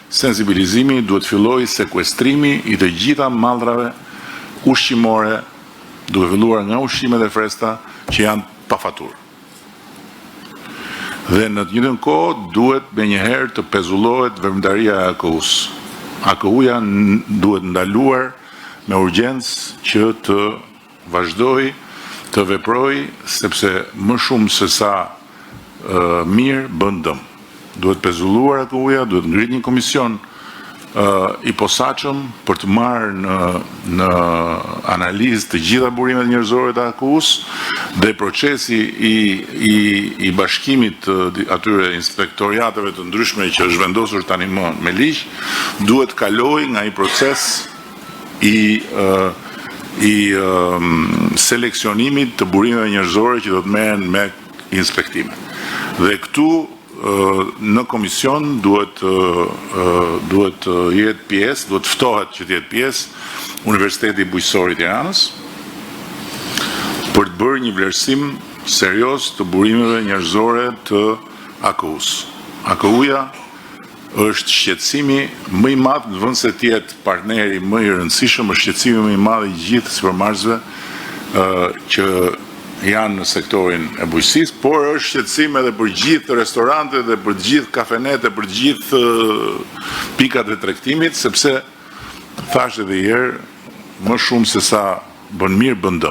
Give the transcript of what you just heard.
sensibilizimi, duhet filloj sekuestrimi i të gjitha mallrave ushqimore, duhet filluar nga ushqimet e freskëta që janë pa faturë. Dhe në të njëjtën kohë duhet menjëherë të pezullohet veprimtaria e AKU-s. AKU-ja duhet ndaluar me urgjencë që të vazhdoj të veproj, sepse më shumë se sa mirë bën dëm. Duhet pezulluar AKU-ja, duhet ngrit një komision i posaçëm për të marrë në analizë të gjitha burimet njerëzore të AKU-s dhe procesi i bashkimit të atyre inspektoriateve të ndryshme që është vendosur tani më me ligj, duhet kaloj nga një proces i seleksionimit të burimeve njerëzore që do të merren me inspektime. Dhe këtu në komision duhet jetë pjesë, duhet ftohet që të jetë pjesë Universiteti Bujqësor i Tiranës për të bërë një vlerësim serioz të burimeve njerëzore të AKU-s. AKU-ja është shqetësimi më i madh në vend se të jetë partneri më i rëndësishëm, është shqetësimi më i madh i gjithë supermarketëve që janë në sektorin e bujqësisë, por është shqetësim edhe për gjithë restorantet dhe për gjithë kafenet e për gjithë pikat e tregtimit, sepse thash edhe herë, më shumë se sa bën mirë bën dëm.